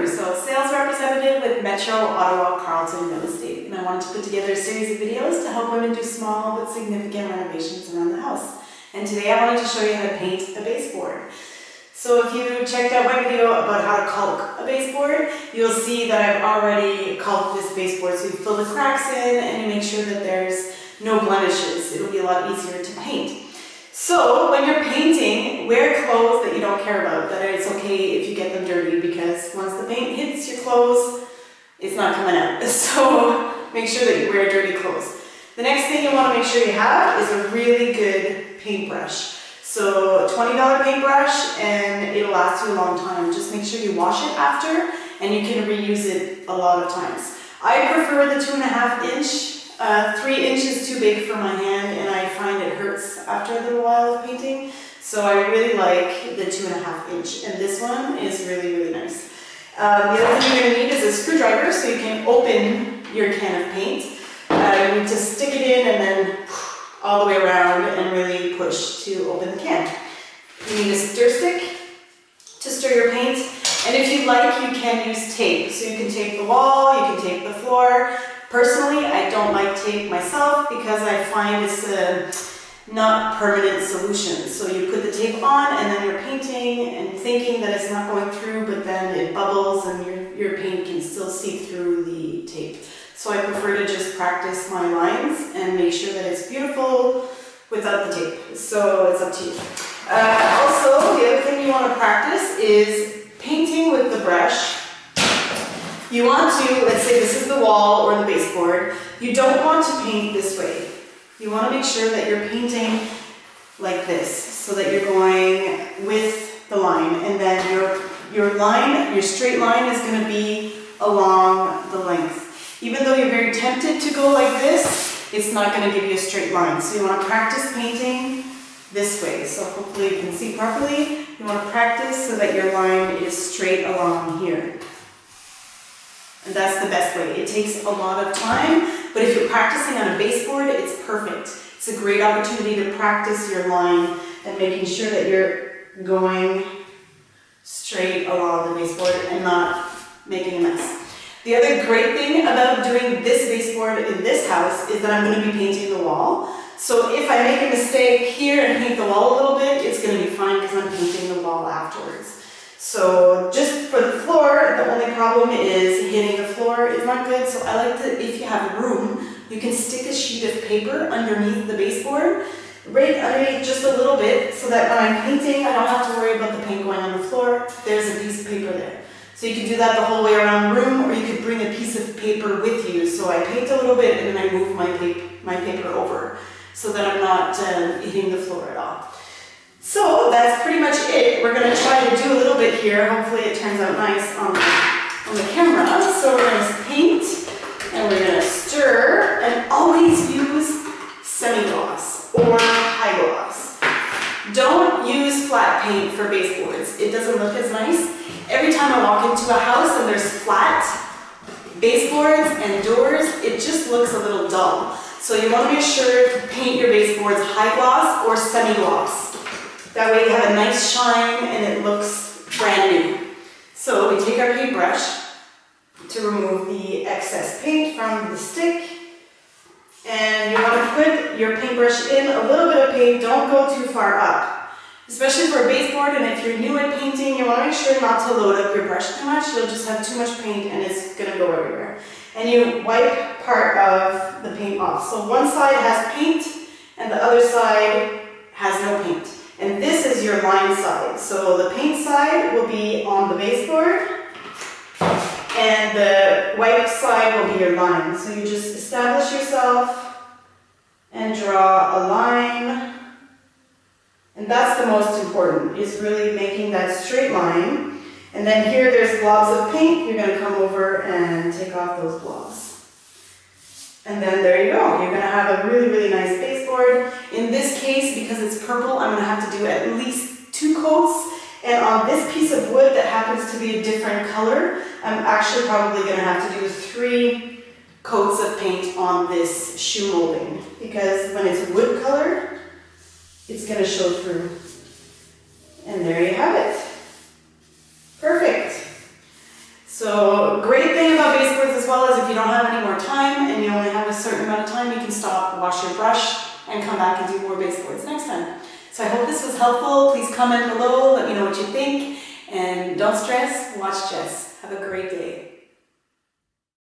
Russo, sales representative with Metro Ottawa Carleton Real Estate, and I wanted to put together a series of videos to help women do small but significant renovations around the house. And today I wanted to show you how to paint a baseboard. So if you checked out my video about how to caulk a baseboard, you'll see that I've already caulked this baseboard, so you fill the cracks in and you make sure that there's no blemishes. It'll be a lot easier to paint. So when you're painting, wear clothes that you don't care about, that it's okay if you get them dirty, because once the paint hits your clothes, it's not coming out. So make sure that you wear dirty clothes. The next thing you want to make sure you have is a really good paintbrush. So a $20 paintbrush, and it'll last you a long time. Just make sure you wash it after, and you can reuse it a lot of times. I prefer the 2.5 inch. 3 inches too big for my hand, and I find it hurts after a little while of painting. So I really like the 2.5 inch, and this one is really, really nice. The other thing you're going to need is a screwdriver so you can open your can of paint. You need to stick it in and then all the way around and really push to open the can. You need a stir stick to stir your paint, and if you like, you can use tape. So you can tape the wall, you can tape the floor. Personally, I don't like tape myself because I find it's a not permanent solution. So you put the tape on and then you're painting and thinking that it's not going through, but then it bubbles and your paint can still seep through the tape. So I prefer to just practice my lines and make sure that it's beautiful without the tape. So it's up to you. Also, the other thing you want to practice is painting with the brush. You want to, let's say this is the wall or the baseboard, you don't want to paint this way. You want to make sure that you're painting like this, so that you're going with the line, and then your line, your straight line is going to be along the length. Even though you're very tempted to go like this, it's not going to give you a straight line. So you want to practice painting this way. So hopefully you can see properly. You want to practice so that your line is straight along here. And that's the best way. It takes a lot of time, but if you're practicing on a baseboard, it's perfect. It's a great opportunity to practice your line and making sure that you're going straight along the baseboard and not making a mess. The other great thing about doing this baseboard in this house is that I'm going to be painting the wall. So if I make a mistake here and paint the wall a little bit, it's going to be fine because I'm painting the wall afterwards. So just for the floor, the only problem is hitting the floor is not good. So I like to, if you have room, you can stick a sheet of paper underneath the baseboard, right underneath just a little bit, so that when I'm painting, I don't have to worry about the paint going on the floor. There's a piece of paper there. So you can do that the whole way around the room, or you could bring a piece of paper with you. So I paint a little bit and then I move my paper over so that I'm not hitting the floor at all. So that's pretty much it. We're going to try to do a little bit here. Hopefully it turns out nice on the camera. So we're going to paint and we're going to stir, and always use semi-gloss or high gloss. Don't use flat paint for baseboards. It doesn't look as nice. Every time I walk into a house and there's flat baseboards and doors, it just looks a little dull. So you want to make sure to paint your baseboards high gloss or semi-gloss. That way you have a nice shine and it looks brand new. So we take our paintbrush to remove the excess paint from the stick. And you want to put your paintbrush in a little bit of paint. Don't go too far up. Especially for a baseboard, and if you're new at painting, you want to make sure not to load up your brush too much. You'll just have too much paint and it's going to go everywhere. And you wipe part of the paint off. So one side has paint and the other side has no paint. And this is your line side. So the paint side will be on the baseboard and the white side will be your line. So you just establish yourself and draw a line. And that's the most important, is really making that straight line. And then here there's blobs of paint. You're going to come over and take off those blobs. And then there you go. You're going to have a really, really nice baseboard. In this case, because it's purple, I'm going to have to do at least 2 coats. And on this piece of wood that happens to be a different color, I'm actually probably going to have to do 3 coats of paint on this shoe molding. Because when it's wood color, it's going to show through. And there you have it. Perfect. So So great thing about baseboards as well is if you don't have any more time and you only have a certain amount of time, you can stop, wash your brush, and come back and do more baseboards next time. So I hope this was helpful. Please comment below, let me know what you think, and don't stress, watch Jess. Have a great day.